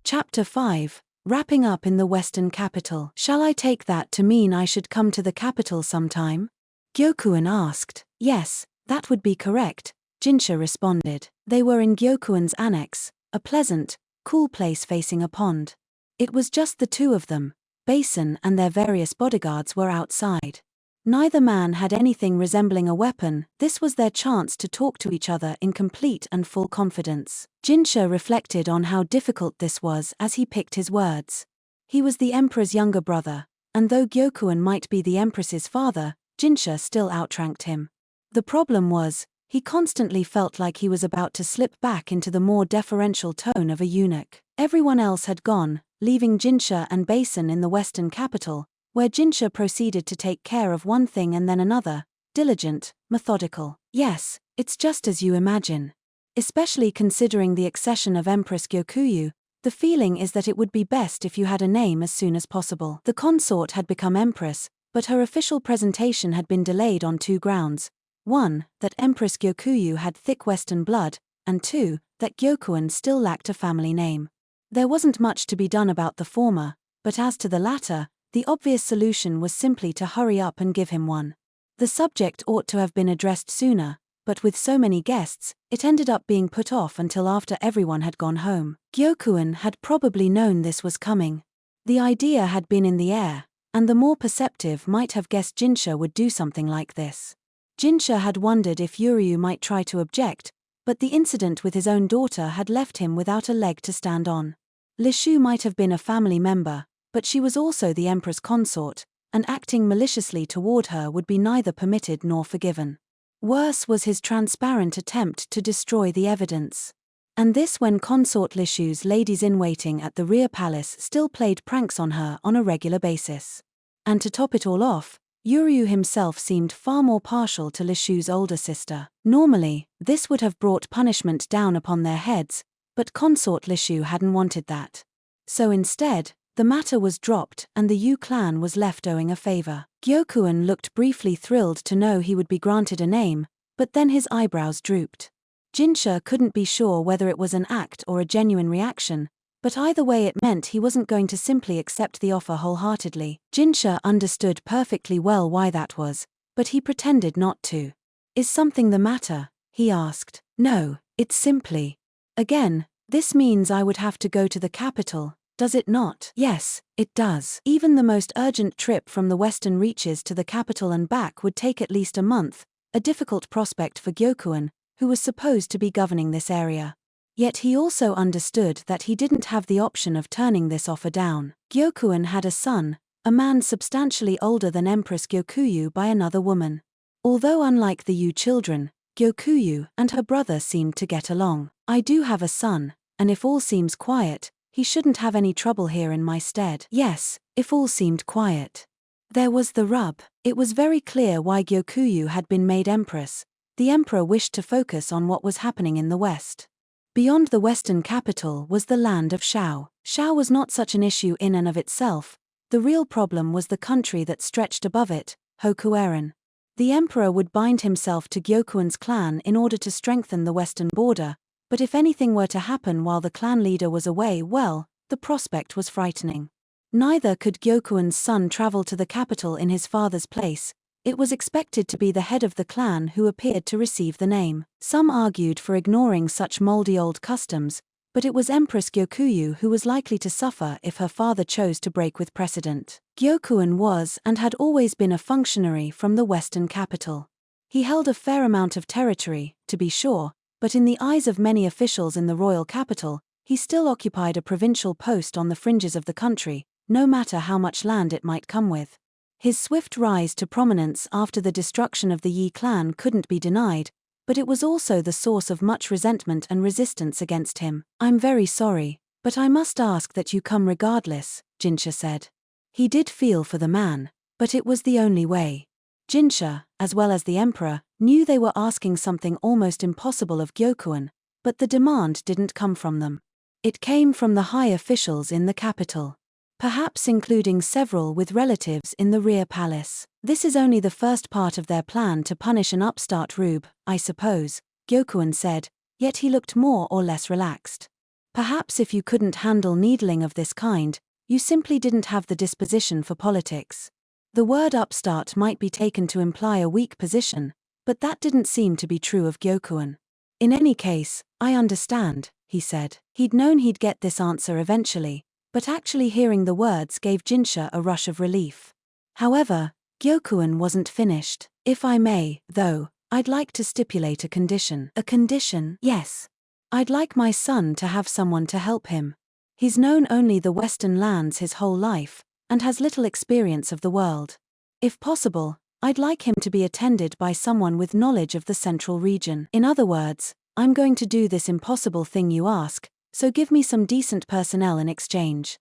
Chapter 5. Wrapping up in the Western capital. Shall I take that to mean I should come to the capital sometime? Gyokuin asked. Yes, that would be correct, Jinshi responded. They were in Gyokuin's annex, a pleasant, cool place facing a pond. It was just the two of them. Basen and their various bodyguards were outside. Neither man had anything resembling a weapon. This was their chance to talk to each other in complete and full confidence. Jinshi reflected on how difficult this was as he picked his words. He was the emperor's younger brother, and though Gyokuin might be the empress's father, Jinshi still outranked him. The problem was, he constantly felt like he was about to slip back into the more deferential tone of a eunuch. Everyone else had gone, leaving Jinshi and Basen in the Western capital, where Jinshi proceeded to take care of one thing and then another, diligent, methodical. Yes, it's just as you imagine. Especially considering the accession of Empress Gyokuyu, the feeling is that it would be best if you had a name as soon as possible. The consort had become empress, but her official presentation had been delayed on two grounds. 1, that Empress Gyokuyu had thick Western blood, and 2, that Gyokuin still lacked a family name. There wasn't much to be done about the former, but as to the latter, the obvious solution was simply to hurry up and give him one. The subject ought to have been addressed sooner, but with so many guests, it ended up being put off until after everyone had gone home. Gyokuin had probably known this was coming. The idea had been in the air, and the more perceptive might have guessed Jinshi would do something like this. Jinshi had wondered if Uryu might try to object, but the incident with his own daughter had left him without a leg to stand on. Lishu might have been a family member, but she was also the emperor's consort, and acting maliciously toward her would be neither permitted nor forgiven. Worse was his transparent attempt to destroy the evidence. And this when consort Lishu's ladies-in-waiting at the rear palace still played pranks on her on a regular basis. And to top it all off, Uryu himself seemed far more partial to Lishu's older sister. Normally, this would have brought punishment down upon their heads, but consort Lishu hadn't wanted that. So instead, the matter was dropped and the Yu clan was left owing a favor. Gyokuin looked briefly thrilled to know he would be granted a name, but then his eyebrows drooped. Jinshi couldn't be sure whether it was an act or a genuine reaction, but either way it meant he wasn't going to simply accept the offer wholeheartedly. Jinshi understood perfectly well why that was, but he pretended not to. Is something the matter? He asked. No, it's simply. Again, this means I would have to go to the capital. Does it not? Yes, it does. Even the most urgent trip from the western reaches to the capital and back would take at least a month, a difficult prospect for Gyokuin, who was supposed to be governing this area. Yet he also understood that he didn't have the option of turning this offer down. Gyokuin had a son, a man substantially older than Empress Gyokuyu by another woman. Although unlike the Yu children, Gyokuyu and her brother seemed to get along. I do have a son, and if all seems quiet, he shouldn't have any trouble here in my stead. Yes, if all seemed quiet. There was the rub. It was very clear why Gyokuyu had been made empress. The emperor wished to focus on what was happening in the west. Beyond the western capital was the land of Shao. Shao was not such an issue in and of itself. The real problem was the country that stretched above it, Hokueren. The emperor would bind himself to Gyokuin's clan in order to strengthen the western border, but if anything were to happen while the clan leader was away, well, the prospect was frightening. Neither could Gyokuin's son travel to the capital in his father's place. It was expected to be the head of the clan who appeared to receive the name. Some argued for ignoring such moldy old customs, but it was Empress Gyokuyu who was likely to suffer if her father chose to break with precedent. Gyokuin was and had always been a functionary from the western capital. He held a fair amount of territory, to be sure, but in the eyes of many officials in the royal capital, he still occupied a provincial post on the fringes of the country, no matter how much land it might come with. His swift rise to prominence after the destruction of the Yi clan couldn't be denied, but it was also the source of much resentment and resistance against him. I'm very sorry, but I must ask that you come regardless, Jinshi said. He did feel for the man, but it was the only way. Jinshi, as well as the emperor, knew they were asking something almost impossible of Gyokuin, but the demand didn't come from them. It came from the high officials in the capital. Perhaps including several with relatives in the rear palace. This is only the first part of their plan to punish an upstart rube, I suppose, Gyokuin said, yet he looked more or less relaxed. Perhaps if you couldn't handle needling of this kind, you simply didn't have the disposition for politics. The word upstart might be taken to imply a weak position, but that didn't seem to be true of Gyokuin. In any case, I understand, he said. He'd known he'd get this answer eventually, but actually hearing the words gave Jinshi a rush of relief. However, Gyokuin wasn't finished. If I may, though, I'd like to stipulate a condition. A condition? Yes. I'd like my son to have someone to help him. He's known only the Western lands his whole life, and has little experience of the world. If possible, I'd like him to be attended by someone with knowledge of the central region. In other words, I'm going to do this impossible thing you ask, so give me some decent personnel in exchange.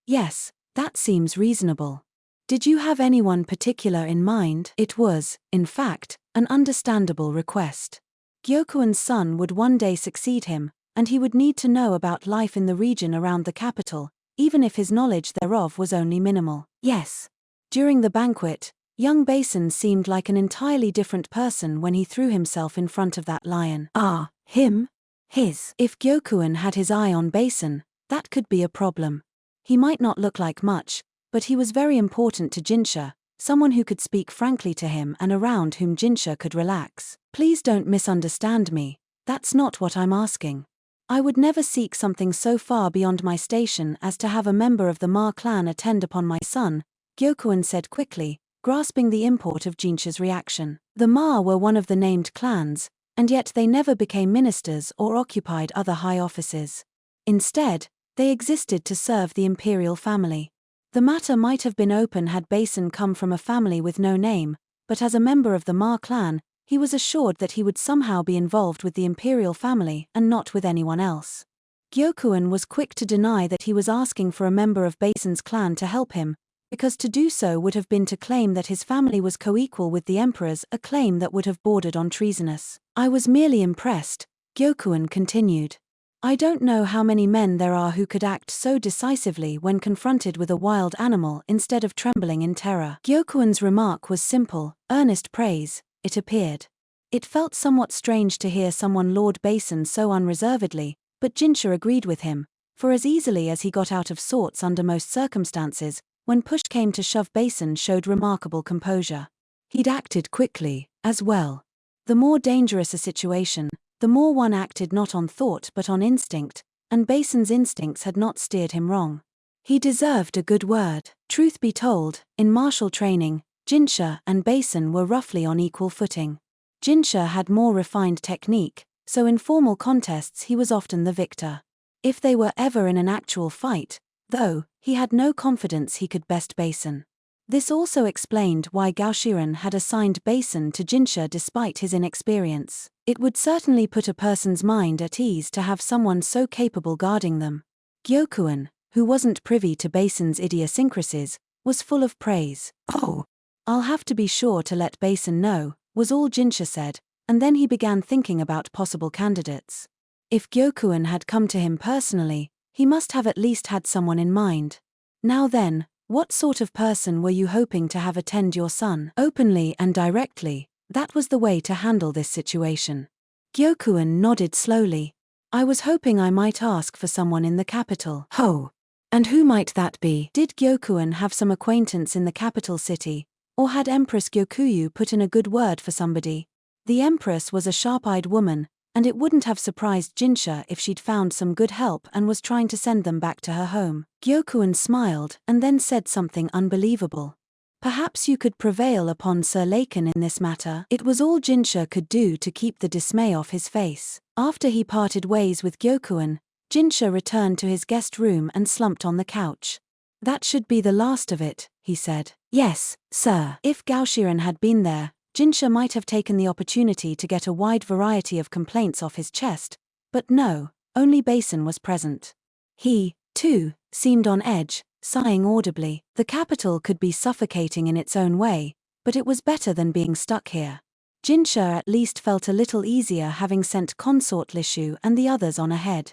Yes, that seems reasonable. Did you have anyone particular in mind? It was, in fact, an understandable request. Gyokuin's son would one day succeed him, and he would need to know about life in the region around the capital, even if his knowledge thereof was only minimal. Yes. During the banquet, young Basen seemed like an entirely different person when he threw himself in front of that lion. Ah, him? His. If Gyokuin had his eye on Basen, that could be a problem. He might not look like much, but he was very important to Jinshi, someone who could speak frankly to him and around whom Jinshi could relax. Please don't misunderstand me, that's not what I'm asking. I would never seek something so far beyond my station as to have a member of the Ma clan attend upon my son, Gyokuin said quickly, grasping the import of Jinshi's reaction. The Ma were one of the named clans, and yet they never became ministers or occupied other high offices. Instead, they existed to serve the imperial family. The matter might have been open had Basen come from a family with no name, but as a member of the Ma clan, he was assured that he would somehow be involved with the imperial family and not with anyone else. Gyokuin was quick to deny that he was asking for a member of Basen's clan to help him, because to do so would have been to claim that his family was co-equal with the emperor's, a claim that would have bordered on treasonous. I was merely impressed, Gyokuin continued. I don't know how many men there are who could act so decisively when confronted with a wild animal instead of trembling in terror. Gyokuin's remark was simple, earnest praise, it appeared. It felt somewhat strange to hear someone laud Basen so unreservedly, but Jinshi agreed with him, for as easily as he got out of sorts under most circumstances, when push came to shove Basen showed remarkable composure. He'd acted quickly, as well. The more dangerous a situation, the more one acted not on thought but on instinct, and Basen's instincts had not steered him wrong. He deserved a good word. Truth be told, in martial training, Jinshi and Basen were roughly on equal footing. Jinshi had more refined technique, so in formal contests he was often the victor. If they were ever in an actual fight, though, he had no confidence he could best Basen. This also explained why Gaoshiren had assigned Basen to Jinshi despite his inexperience. It would certainly put a person's mind at ease to have someone so capable guarding them. Gyokuin, who wasn't privy to Basen's idiosyncrasies, was full of praise. Oh, I'll have to be sure to let Basen know, was all Jinshi said, and then he began thinking about possible candidates. If Gyokuin had come to him personally, he must have at least had someone in mind. Now then, what sort of person were you hoping to have attend your son? Openly and directly, that was the way to handle this situation. Gyokuin nodded slowly. I was hoping I might ask for someone in the capital. Oh, and who might that be? Did Gyokuin have some acquaintance in the capital city, or had Empress Gyokuyu put in a good word for somebody? The Empress was a sharp-eyed woman, and it wouldn't have surprised Jinshi if she'd found some good help and was trying to send them back to her home. Gyokuin smiled and then said something unbelievable. Perhaps you could prevail upon Sir Laken in this matter. It was all Jinshi could do to keep the dismay off his face. After he parted ways with Gyokuin, Jinshi returned to his guest room and slumped on the couch. That should be the last of it, he said. Yes, sir. If Gaoshiren had been there, Jinshi might have taken the opportunity to get a wide variety of complaints off his chest, but no, only Basen was present. He, too, seemed on edge, sighing audibly. The capital could be suffocating in its own way, but it was better than being stuck here. Jinshi at least felt a little easier having sent consort Lishu and the others on ahead.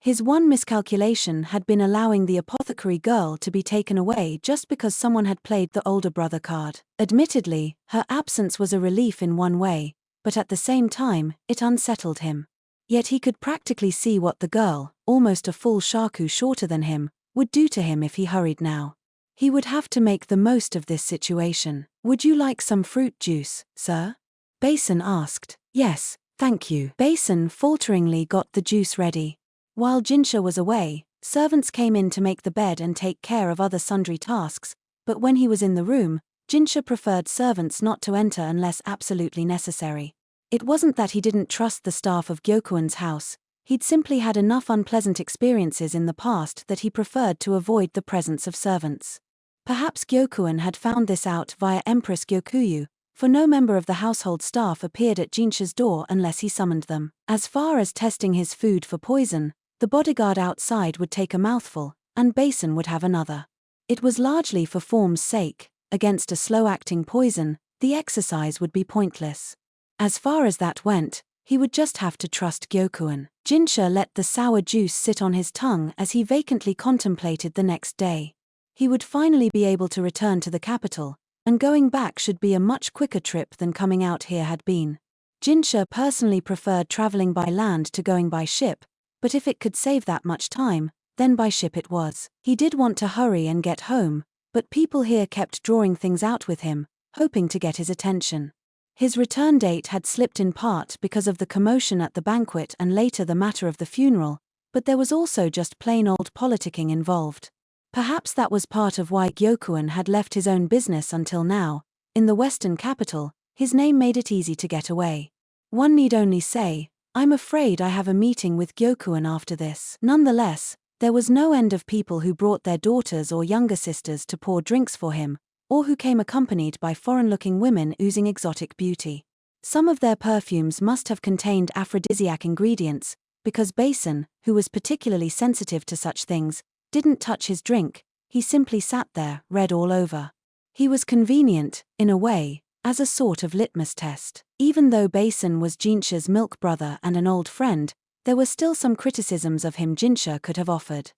His one miscalculation had been allowing the apothecary girl to be taken away just because someone had played the older brother card. Admittedly, her absence was a relief in one way, but at the same time, it unsettled him. Yet he could practically see what the girl, almost a full shaku shorter than him, would do to him if he hurried now. He would have to make the most of this situation. "Would you like some fruit juice, sir?" Basen asked. "Yes, thank you." Basen falteringly got the juice ready. While Jinshi was away, servants came in to make the bed and take care of other sundry tasks, but when he was in the room, Jinshi preferred servants not to enter unless absolutely necessary. It wasn't that he didn't trust the staff of Gyokuin's house, he'd simply had enough unpleasant experiences in the past that he preferred to avoid the presence of servants. Perhaps Gyokuin had found this out via Empress Gyokuyu, for no member of the household staff appeared at Jinshi's door unless he summoned them. As far as testing his food for poison, the bodyguard outside would take a mouthful, and Basen would have another. It was largely for form's sake. Against a slow-acting poison, the exercise would be pointless. As far as that went, he would just have to trust Gyokuin. Jinshi let the sour juice sit on his tongue as he vacantly contemplated the next day. He would finally be able to return to the capital, and going back should be a much quicker trip than coming out here had been. Jinshi personally preferred traveling by land to going by ship, but if it could save that much time, then by ship it was. He did want to hurry and get home, but people here kept drawing things out with him, hoping to get his attention. His return date had slipped in part because of the commotion at the banquet and later the matter of the funeral, but there was also just plain old politicking involved. Perhaps that was part of why Gyokuin had left his own business until now. In the western capital, his name made it easy to get away. One need only say, "I'm afraid I have a meeting with Gyokuin after this." Nonetheless, there was no end of people who brought their daughters or younger sisters to pour drinks for him, or who came accompanied by foreign-looking women oozing exotic beauty. Some of their perfumes must have contained aphrodisiac ingredients, because Basen, who was particularly sensitive to such things, didn't touch his drink. He simply sat there, red all over. He was convenient, in a way, as a sort of litmus test. Even though Basen was Jinshi's milk brother and an old friend, there were still some criticisms of him Jinshi could have offered.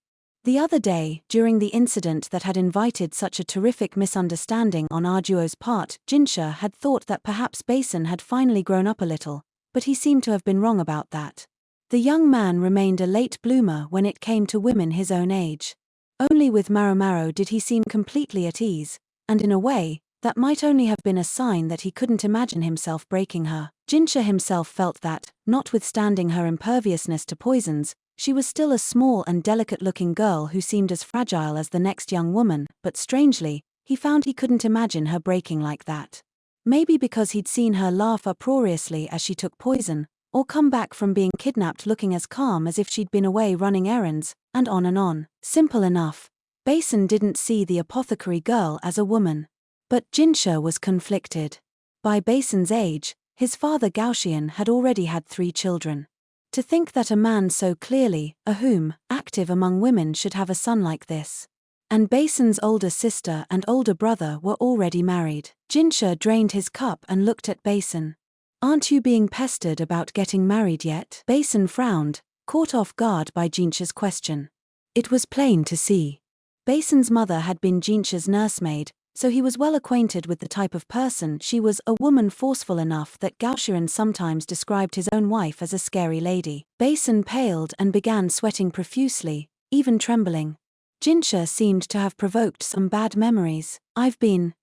The other day, during the incident that had invited such a terrific misunderstanding on Arduo's part, Jinshi had thought that perhaps Basen had finally grown up a little, but he seemed to have been wrong about that. The young man remained a late bloomer when it came to women his own age. Only with Maomao did he seem completely at ease, and in a way, that might only have been a sign that he couldn't imagine himself breaking her. Jinshi himself felt that, notwithstanding her imperviousness to poisons, she was still a small and delicate-looking girl who seemed as fragile as the next young woman, but strangely, he found he couldn't imagine her breaking like that. Maybe because he'd seen her laugh uproariously as she took poison, or come back from being kidnapped looking as calm as if she'd been away running errands, and on and on. Simple enough. Basen didn't see the apothecary girl as a woman. But Jinshi was conflicted. By Basen's age, his father Gaoxian had already had 3 children. To think that a man so clearly, active among women should have a son like this. And Basen's older sister and older brother were already married. Jinshi drained his cup and looked at Basen. "Aren't you being pestered about getting married yet?" Basen frowned, caught off guard by Jinshi's question. It was plain to see. Basen's mother had been Jinshi's nursemaid, so he was well acquainted with the type of person she was, a woman forceful enough that Gaoxian sometimes described his own wife as a scary lady. Basen paled and began sweating profusely, even trembling. Jinshi seemed to have provoked some bad memories. "I've been,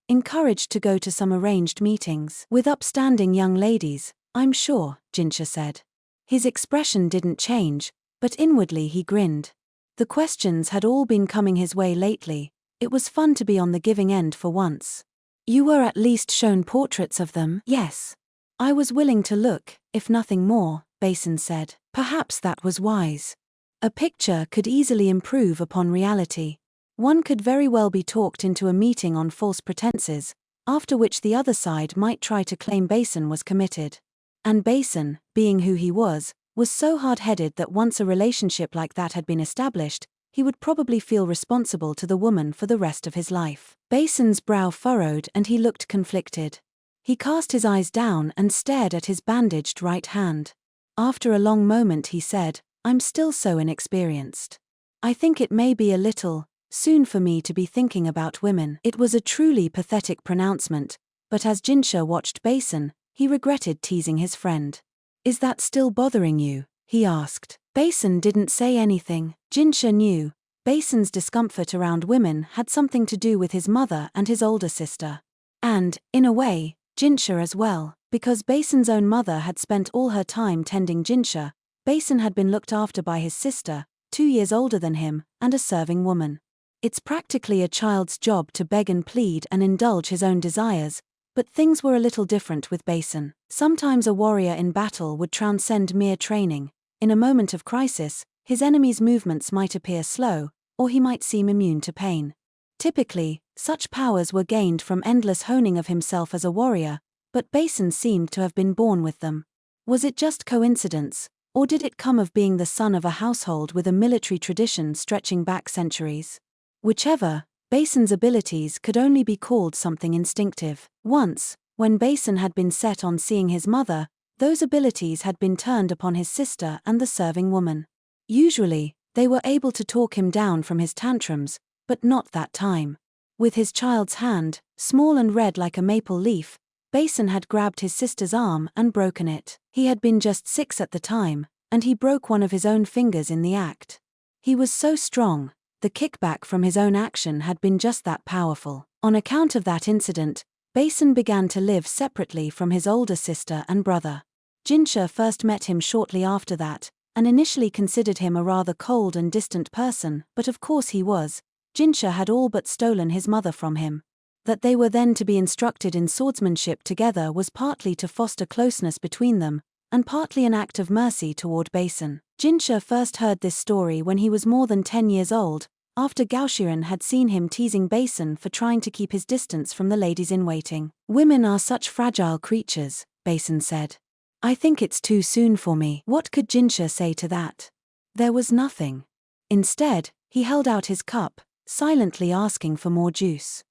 encouraged to go to some arranged meetings with upstanding young ladies, I'm sure," Jinshi said. His expression didn't change, but inwardly he grinned. The questions had all been coming his way lately. It was fun to be on the giving end for once. "You were at least shown portraits of them?" "Yes. I was willing to look, if nothing more," Basen said. Perhaps that was wise. A picture could easily improve upon reality. One could very well be talked into a meeting on false pretenses, after which the other side might try to claim Basen was committed. And Basen, being who he was so hard-headed that once a relationship like that had been established, he would probably feel responsible to the woman for the rest of his life. Basen's brow furrowed and he looked conflicted. He cast his eyes down and stared at his bandaged right hand. After a long moment he said, "I'm still so inexperienced. I think it may be a little soon for me to be thinking about women." It was a truly pathetic pronouncement, but as Jinshi watched Basen, he regretted teasing his friend. Is that still bothering you? He asked. Basen didn't say anything. Jinshi knew. Basen's discomfort around women had something to do with his mother and his older sister. And, in a way, Jinshi as well, because Basen's own mother had spent all her time tending Jinshi. Basen had been looked after by his sister, 2 years older than him, and a serving woman. It's practically a child's job to beg and plead and indulge his own desires, but things were a little different with Basen. Sometimes a warrior in battle would transcend mere training. In a moment of crisis, his enemy's movements might appear slow, or he might seem immune to pain. Typically, such powers were gained from endless honing of himself as a warrior, but Basen seemed to have been born with them. Was it just coincidence, or did it come of being the son of a household with a military tradition stretching back centuries? Whichever, Basen's abilities could only be called something instinctive. Once, when Basen had been set on seeing his mother, those abilities had been turned upon his sister and the serving woman. Usually, they were able to talk him down from his tantrums, but not that time. With his child's hand, small and red like a maple leaf, Basen had grabbed his sister's arm and broken it. He had been just 6 at the time, and he broke one of his own fingers in the act. He was so strong, the kickback from his own action had been just that powerful. On account of that incident, Basen began to live separately from his older sister and brother. Jinshi first met him shortly after that, and initially considered him a rather cold and distant person, but of course he was. Jinshi had all but stolen his mother from him. That they were then to be instructed in swordsmanship together was partly to foster closeness between them, and partly an act of mercy toward Basen. Jinshi first heard this story when he was more than 10 years old, after Gaoshiren had seen him teasing Basen for trying to keep his distance from the ladies-in-waiting. Women are such fragile creatures, Basen said. I think it's too soon for me. What could Jinshi say to that? There was nothing. Instead, he held out his cup, silently asking for more juice.